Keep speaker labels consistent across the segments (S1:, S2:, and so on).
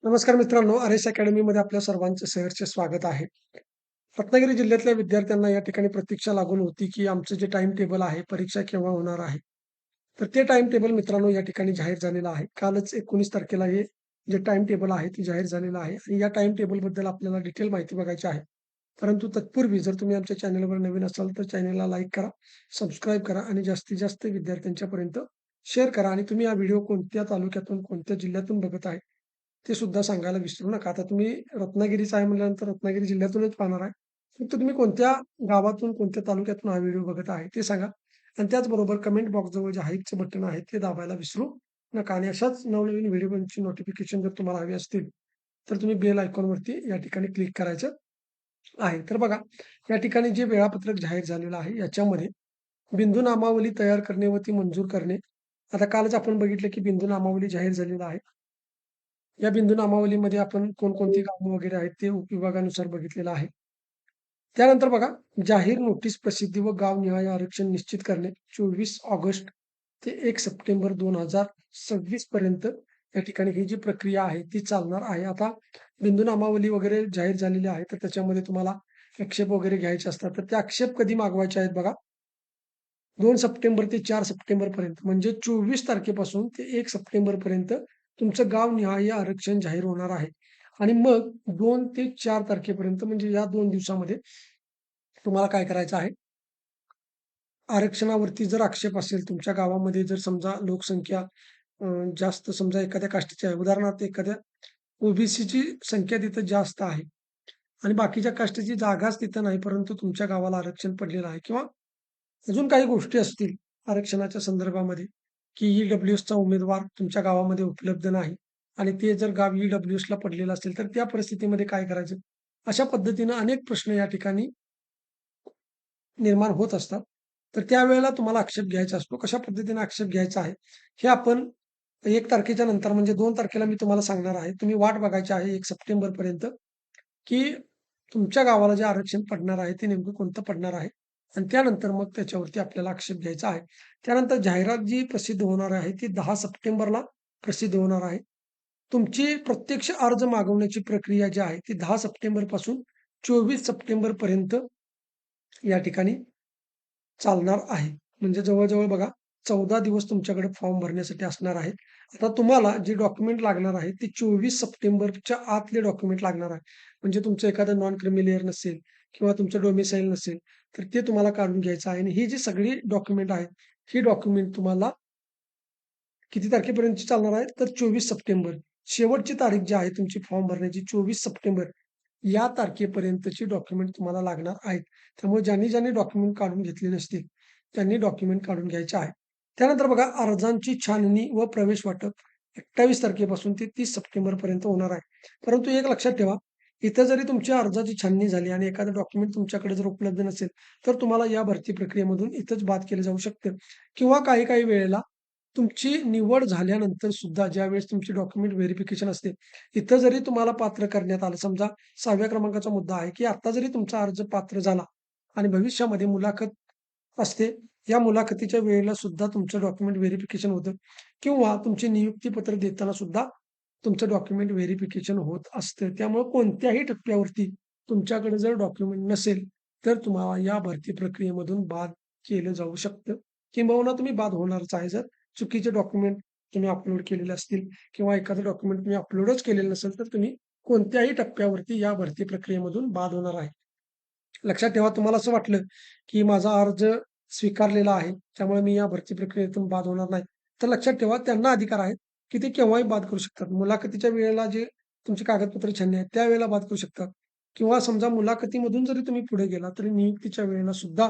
S1: नमस्कार मित्रांनो, आर.एस. अकॅडमीमध्ये आपल्या सर्वांचं सहर्ष स्वागत आहे. रत्नागिरी जिल्ह्यातल्या विद्यार्थ्यांना या ठिकाणी प्रतीक्षा लागून होती, की आमचं जे टाईम टेबल आहे, परीक्षा केव्हा होणार आहे. तर ते टाईम टेबल मित्रांनो या ठिकाणी जाहीर झालेलं आहे. कालच 19 तारखेला हे जे टाईम टेबल आहे, ते जाहीर झालेलं आहे आणि या टाईम टेबलबद्दल आपल्याला डिटेल माहिती बघायची आहे. परंतु तत्पूर्वी जर तुम्ही आमच्या चॅनलवर नवीन असाल, तर चॅनलला लाईक करा, सबस्क्राईब करा आणि जास्तीत जास्त विद्यार्थ्यांच्यापर्यंत शेअर करा आणि तुम्ही हा व्हिडिओ कोणत्या तालुक्यातून, कोणत्या जिल्ह्यातून बघत आहे, ते सुद्धा सांगायला विसरू नका. आता तुम्ही रत्नागिरीचा आहे म्हटल्यानंतर रत्नागिरी जिल्ह्यातूनच पाहणार आहे. फक्त तुम्ही कोणत्या गावातून, कोणत्या तालुक्यातून हा व्हिडिओ बघत आहे ते सांगा आणि त्याचबरोबर कमेंट बॉक्सजवळ जे हाईपचं बटन आहे ते दाबायला विसरू नका आणि अशाच नवनवीन व्हिडिओची नोटिफिकेशन जर तुम्हाला हवी असतील, तर तुम्ही बेल आयकॉनवरती या ठिकाणी क्लिक करायचं आहे. तर बघा, या ठिकाणी जे वेळापत्रक जाहीर झालेलं आहे, याच्यामध्ये बिंदू नामावली तयार करणे व ती मंजूर करणे. आता कालच आपण बघितलं, की बिंदू नामावली जाहीर झालेलं आहे. या बिंदू नामावलीमध्ये आपण कोणकोणती कामं वगैरे आहेत ते उपविभागानुसार बघितलेलं आहे. त्यानंतर बघा, जाहीर नोटीस प्रसिद्धी व गावनिहाय आरक्षण निश्चित करणे 24 ऑगस्ट ते 1 सप्टेंबर 2026 पर्यंत या ठिकाणी ही जी प्रक्रिया आहे ती चालणार आहे. आता बिंदू नामावली वगैरे जाहीर झालेली आहे, तर त्याच्यामध्ये तुम्हाला आक्षेप वगैरे घ्यायचे असतात. तर ते आक्षेप कधी मागवायचे आहेत बघा, 2 सप्टेंबर ते 4 सप्टेंबरपर्यंत म्हणजे 24 तारखेपासून ते 1 सप्टेंबरपर्यंत तुमचं गावनिहाय आरक्षण जाहीर होणार आहे. आणि मग 2 ते 4 तारखेपर्यंत म्हणजे या 2 दिवसामध्ये तुम्हाला काय करायचं आहे, आरक्षणावरती जर आक्षेप असेल तुमच्या गावामध्ये जर समजा लोकसंख्या जास्त समजा एखाद्या कास्टची आहे. उदाहरणार्थ एखाद्या ओ-बी-सीची संख्या तिथं जास्त आहे आणि बाकीच्या कास्टची जागाच तिथं नाही, परंतु तुमच्या गावाला आरक्षण पडलेलं आहे किंवा अजून काही गोष्टी असतील आरक्षणाच्या संदर्भामध्ये, की ई-डब्ल्यू-एसचा उमेदवार तुमच्या गावामध्ये उपलब्ध नाही आणि ते जर गाव ई-डब्ल्यू-एसला पडलेलं असेल, तर त्या परिस्थितीमध्ये काय करायचं? अशा पद्धतीनं अनेक प्रश्न या ठिकाणी निर्माण होत असतात. तर त्यावेळेला तुम्हाला आक्षेप घ्यायचा असतो. कशा पद्धतीने आक्षेप घ्यायचा आहे, हे आपण 1 तारखेच्या नंतर म्हणजे 2 तारखेला मी तुम्हाला सांगणार आहे. तुम्ही वाट बघायची आहे 1 सप्टेंबरपर्यंत, की तुमच्या गावाला जे आरक्षण पडणार आहे, ते नेमकं कोणतं पडणार आहे आणि त्यानंतर मग त्याच्यावरती आपल्याला आक्षेप घ्यायचा आहे. त्यानंतर जाहिरात जी प्रसिद्ध होणार आहे, ती 10 सप्टेंबरला प्रसिद्ध होणार आहे. तुमची प्रत्यक्ष अर्ज मागवण्याची प्रक्रिया जी आहे, ती 10 सप्टेंबरपासून 24 सप्टेंबरपर्यंत या ठिकाणी चालणार आहे. म्हणजे जवळ-जवळ बघा 14 दिवस तुमच्याकडे फॉर्म भरण्यासाठी असणार आहेत. आता तुम्हाला जे डॉक्युमेंट लागणार आहे, ते 24 सप्टेंबरच्या आतले डॉक्युमेंट लागणार आहे. म्हणजे तुमचं एखादं नॉन क्रिमिलियर नसेल किंवा तुमचं डोमिसाईल नसेल, तर ते तुम्हाला काढून घ्यायचं आहे आणि ही जी सगळी डॉक्युमेंट आहेत, ही डॉक्युमेंट तुम्हाला किती तारखेपर्यंतची चालणार आहे? तर 24 सप्टेंबर. शेवटची तारीख जी आहे तुमची फॉर्म भरण्याची 24 सप्टेंबर या तारखेपर्यंतची डॉक्युमेंट तुम्हाला लागणार आहेत. त्यामुळे ज्यांनी डॉक्युमेंट काढून घेतले नसतील, त्यांनी डॉक्युमेंट काढून घ्यायचे आहे. त्यानंतर बघा अर्जांची छाननी व प्रवेश वाटप 28 तारखेपासून ते 30 सप्टेंबरपर्यंत होणार आहे. परंतु एक लक्षात ठेवा, इथं जरी तुमच्या अर्जाची छाननी झाली आणि एखादं डॉक्युमेंट तुमच्याकडे जर उपलब्ध नसेल, तर तुम्हाला या भरती प्रक्रियेमधून इथंच बाद केलं जाऊ शकतं किंवा काही-काही वेळेला तुमची निवड झाल्यानंतर सुद्धा ज्यावेळेस तुमची डॉक्युमेंट व्हेरिफिकेशन असते, इथं जरी तुम्हाला पात्र करण्यात आलं, समजा 6व्या क्रमांकाचा मुद्दा आहे, की आता जरी तुमचा अर्ज पात्र झाला आणि भविष्यामध्ये मुलाखत असते, या मुलाखतीच्या वेळेला सुद्धा तुमचं डॉक्युमेंट व्हेरिफिकेशन होतं किंवा तुमचे नियुक्तीपत्र देताना सुद्धा तुमचं डॉक्युमेंट व्हेरिफिकेशन होत असतं. त्यामुळे कोणत्याही टप्प्यावरती तुमच्याकडे जर डॉक्युमेंट नसेल, तर तुम्हाला या भरती प्रक्रियेमधून बाद केलं जाऊ शकतं किंबहुना तुम्ही बाद होणारच आहे जर चुकीचे डॉक्युमेंट तुम्ही अपलोड केलेले असतील किंवा एखादं डॉक्युमेंट तुम्ही अपलोडच केलेलं नसेल, तर तुम्ही कोणत्याही टप्प्यावरती या भरती प्रक्रियेमधून बाद होणार आहे. लक्षात ठेवा तुम्हाला असं वाटलं, की माझा अर्ज स्वीकारलेला आहे, त्यामुळे मी या भरती प्रक्रियेतून बाद होणार नाही. तर लक्षात ठेवा त्यांना अधिकार आहेत, की ते केव्हाही बाद करू शकतात. मुलाखतीच्या वेळेला जे तुमची कागदपत्र छाननी आहेत, त्यावेळेला बाद करू शकतात किंवा समजा मुलाखतीमधून जरी तुम्ही पुढे गेला, तरी नियुक्तीच्या वेळेला सुद्धा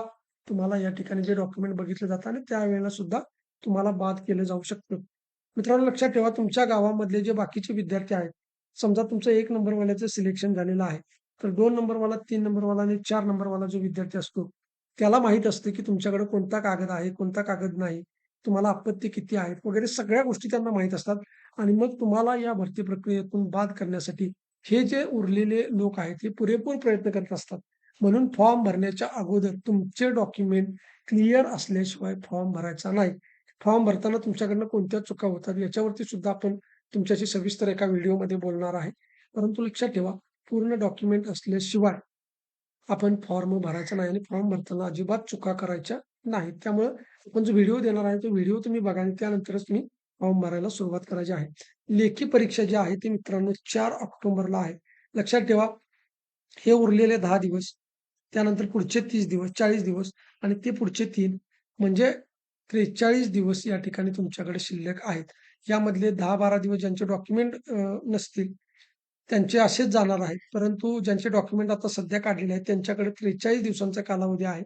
S1: तुम्हाला या ठिकाणी जे डॉक्युमेंट बघितले जातात आणि त्यावेळेला सुद्धा तुम्हाला बाद केलं जाऊ शकतं. मित्रांनो लक्षात ठेवा तुमच्या गावामधले जे बाकीचे विद्यार्थी आहेत, समजा तुमचं 1 नंबरवाल्याचं सिलेक्शन झालेलं आहे, तर 2 नंबरवाला, 3 नंबरवाला आणि 4 नंबरवाला जो विद्यार्थी असतो, त्याला माहीत असतं, की तुमच्याकडे कोणता कागद आहे, कोणता कागद नाही, तुम्हाला आपत्ती किती आहेत वगैरे सगळ्या गोष्टी त्यांना माहीत असतात आणि मग तुम्हाला या भरती प्रक्रियेतून बाद करण्यासाठी हे जे उरलेले लोक आहेत, हे पुरेपूर प्रयत्न करत असतात. म्हणून फॉर्म भरण्याच्या अगोदर तुमचे डॉक्युमेंट क्लिअर असल्याशिवाय फॉर्म भरायचा नाही. फॉर्म भरताना तुमच्याकडनं कोणत्या चुका होतात याच्यावरती सुद्धा आपण तुमच्याशी सविस्तर एका व्हिडिओमध्ये बोलणार आहे. परंतु लक्षात ठेवा, पूर्ण डॉक्युमेंट असल्याशिवाय आपण फॉर्म भरायचा नाही आणि फॉर्म भरताना अजिबात चुका करायच्या नाहीत. त्यामुळं आपण जो व्हिडिओ देणार आहे, तो व्हिडिओ तुम्ही बघा आणि त्यानंतरच तुम्ही फॉर्म भरायला सुरुवात करायची आहे. लेखी परीक्षा जी आहे ती मित्रांनो 4 ऑक्टोबरला आहे. लक्षात ठेवा, हे उरलेले 10 दिवस, त्यानंतर पुढचे 30 दिवस, 40 दिवस आणि ते पुढचे 3 म्हणजे 43 दिवस या ठिकाणी तुमच्याकडे शिल्लक आहेत. यामधले 10-12 दिवस ज्यांचे डॉक्युमेंट नसतील, त्यांचे असेच जाणार आहेत. परंतु ज्यांचे डॉक्युमेंट आता सध्या काढलेले आहेत, त्यांच्याकडे 43 दिवसांचा कालावधी आहे.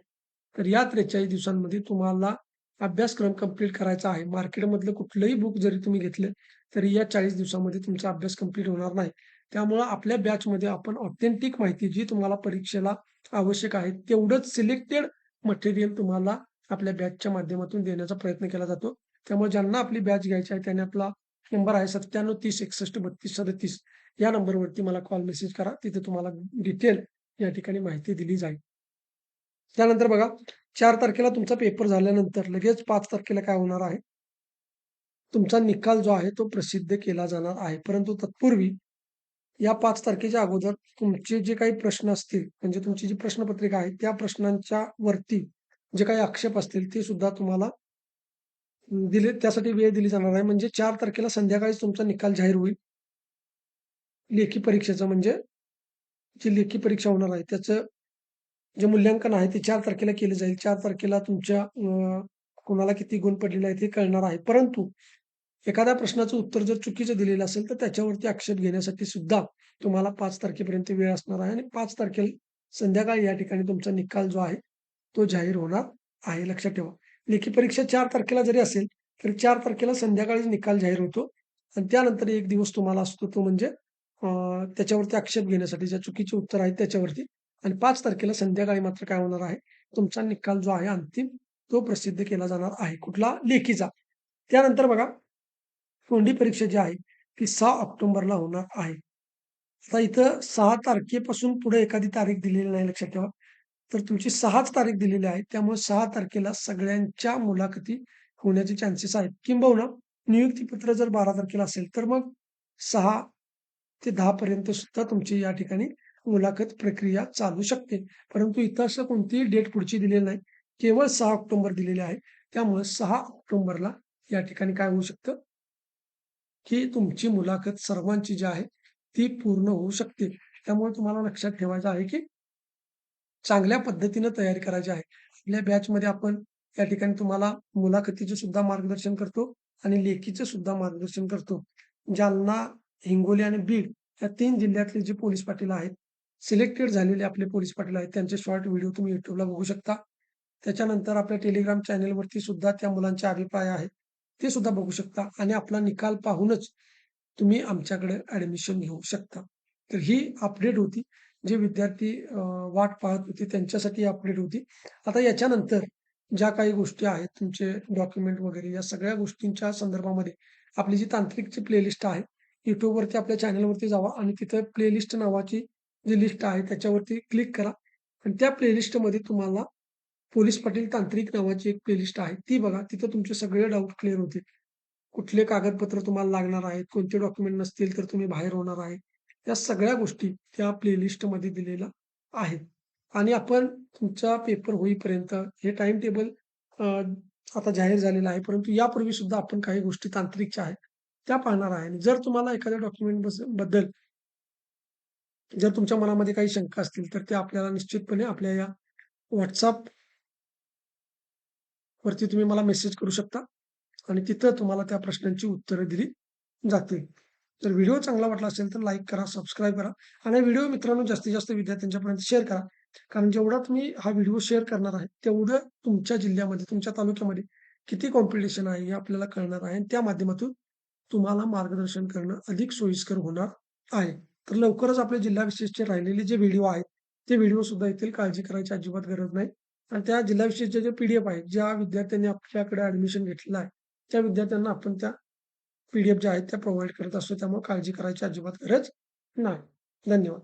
S1: तर या 43 दिवसांमध्ये तुम्हाला अभ्यासक्रम कंप्लीट करायचा आहे. मार्केटमधलं कुठलंही बुक जरी तुम्ही घेतलं, तरी या 40 दिवसामध्ये तुमचा अभ्यास कंप्लीट होणार नाही. त्यामुळं आपल्या बॅचमध्ये आपण ऑथेंटिक माहिती जी तुम्हाला परीक्षेला आवश्यक आहे, तेवढंच सिलेक्टेड मटेरियल तुम्हाला आपल्या बॅचच्या माध्यमातून देण्याचा प्रयत्न केला जातो. त्यामुळे ज्यांना आपली बॅच घ्यायची आहे, त्यांनी आपला नंबर आहे 97 30 61 32 37 या नंबरवरती मला कॉल, मेसेज करा. तिथे तुम्हाला डिटेल या ठिकाणी माहिती दिली जाईल. त्यानंतर बघा 4 तारखेला तुमचा पेपर झाल्यानंतर लगेच 5 तारखेला काय होणार आहे, तुमचा निकाल जो आहे तो प्रसिद्ध केला जाणार आहे. परंतु तत्पूर्वी या 5 तारखेच्या अगोदर तुमचे जे काही प्रश्न असतील, म्हणजे तुमची जी प्रश्नपत्रिका आहे, त्या प्रश्नांच्या वरती जे काही आक्षेप असतील, ते सुद्धा तुम्हाला दिले त्यासाठी वेळ दिली जाणार आहे. म्हणजे 4 तारखेला संध्याकाळीच तुमचा निकाल जाहीर होईल. लेखी परीक्षेचा म्हणजे जी लेखी परीक्षा होणार आहे, त्याचं जे मूल्यांकन आहे ते 4 तारखेला केलं जाईल. 4 तारखेला तुमच्या कोणाला किती गुण पडलेले आहेत हे कळणार आहे. परंतु एखाद्या प्रश्नाचं उत्तर जर चुकीचं दिलेलं असेल, तर त्याच्यावरती आक्षेप घेण्यासाठी सुद्धा तुम्हाला 5 तारखेपर्यंत वेळ असणार आहे आणि 5 तारखेला संध्याकाळी या ठिकाणी तुमचा निकाल जो आहे, तो जाहीर होणार आहे. लक्षात ठेवा. लेखी परीक्षा 4 तारखेला जरी असेल, तरी 4 तारखेला संध्याकाळीच निकाल जाहीर होतो आणि त्यानंतर 1 दिवस तुम्हाला असतो तो म्हणजे त्याच्यावरती आक्षेप घेण्यासाठी जे चुकीचे उत्तर आहेत त्याच्यावरती आणि 5 तारखेला संध्याकाळी मात्र काय होणार आहे, तुमचा निकाल जो आहे अंतिम, तो प्रसिद्ध केला जाणार आहे. कुठला? लेखीचा. त्यानंतर बघा, तोंडी परीक्षा जी आहे, ती 6 ऑक्टोबरला होणार आहे. आता इथं 6 तारखेपासून पुढे एखादी तारीख दिलेली नाही लक्षात ठेवा. तर तुमची 6च तारीख दिलेली आहे. त्यामुळे 6 तारखेला सगळ्यांच्या मुलाखती होण्याचे चान्सेस आहेत. किंबहुना नियुक्तीपत्र जर 12 तारखेला असेल, तर मग 6 ते 10 पर्यंत सुद्धा तुमची या ठिकाणी मुलाखत प्रक्रिया चालू शकते. परंतु इथं असं कोणतीही डेट पुढची दिलेली नाही. केवळ 6 ऑक्टोबर दिलेली आहे. त्यामुळे 6 ऑक्टोबरला या ठिकाणी काय होऊ शकतं, की तुमची मुलाखत सर्वांची जी आहे, ती पूर्ण होऊ शकते. त्यामुळे तुम्हाला लक्षात ठेवायचं आहे, की चांगल्या पद्धतीनं तयारी करायची आहे. आपल्या बॅचमध्ये आपण या ठिकाणी तुम्हाला मुलाखतीचे सुद्धा मार्गदर्शन करतो आणि लेखीचं सुद्धा मार्गदर्शन करतो. जालना, हिंगोली आणि बीड या 3 जिल्ह्यातले जे पोलीस पाटील आहेत, सिलेक्टेड झालेले आपले पोलीस पाटील आहेत, त्यांचे शॉर्ट व्हिडिओ तुम्ही YouTubeला बघू शकता. त्याच्यानंतर आपल्या टेलिग्राम चॅनेलवरती सुद्धा त्या मुलांचे अभिप्राय आहेत, ते सुद्धा बघू शकता आणि आपला निकाल पाहूनच तुम्ही आमच्याकडे ॲडमिशन घेऊ शकता. तर ही अपडेट होती. जे विद्यार्थी वाट पाहत होते त्यांच्यासाठी अपडेट होती. आता याच्यानंतर ज्या काही गोष्टी आहेत, तुमचे डॉक्युमेंट वगैरे या सगळ्या गोष्टींच्या संदर्भामध्ये आपली जी तांत्रिकची प्लेलिस्ट आहे, YouTubeवरती आपल्या चॅनलवरती जावा आणि तिथं प्लेलिस्ट नावाची जी लिस्ट आहे त्याच्यावरती क्लिक करा आणि त्या प्लेलिस्टमध्ये तुम्हाला पोलीस पाटील तांत्रिक नावाची एक प्लेलिस्ट आहे, ती बघा. तिथं तुमचे सगळे डाउट क्लिअर होतील. कुठले कागदपत्र तुम्हाला लागणार आहेत, कोणते डॉक्युमेंट नसतील तर तुम्ही बाहेर होणार आहे. या सगळ्या गोष्टी त्या प्लेलिस्टमध्ये दिलेल्या आहेत. आणि आपण तुमचा पेपर होईपर्यंत हे टाईम टेबल आता जाहीर झालेलं आहे. परंतु यापूर्वी सुद्धा आपण काही गोष्टी तांत्रिकच्या आहेत, त्या पाहणार आहे. आणि जर तुम्हाला एखाद्या डॉक्युमेंट बद्दल जर तुमच्या मनामध्ये काही शंका असतील, तर त्या आपल्याला निश्चितपणे आपल्या या WhatsApp वरती तुम्ही मला मेसेज करू शकता आणि तिथं तुम्हाला त्या प्रश्नांची उत्तरं दिली जातील. तर व्हिडिओ चांगला वाटला असेल तर लाईक करा, सबस्क्राईब करा आणि व्हिडिओ मित्रांनो जास्तीत जास्त विद्यार्थ्यांच्यापर्यंत शेअर करा. कारण जेवढा तुम्ही हा व्हिडिओ शेअर करणार आहे, तेवढं तुमच्या जिल्ह्यामध्ये, तुमच्या तालुक्यामध्ये किती कॉम्पिटिशन आहे हे आपल्याला कळणार आहे आणि त्या माध्यमातून तुम्हाला मार्गदर्शन करणं अधिक सोयीस्कर होणार आहे. तर लवकरच आपल्या जिल्हा विशेषचे राहिलेले जे व्हिडिओ आहेत, ते व्हिडिओ सुद्धा येतील. काळजी करायची अजिबात गरज नाही. आणि त्या जिल्हा विशेषचे जे पी-डी-एफ आहेत, ज्या विद्यार्थ्यांनी आपल्याकडे ॲडमिशन घेतलेलं आहे, त्या विद्यार्थ्यांना आपण त्या पी-डी-एफ ज्या आहेत त्या प्रोव्हाईड करत असतो. त्यामुळे काळजी करायची अजिबात गरज नाही. धन्यवाद.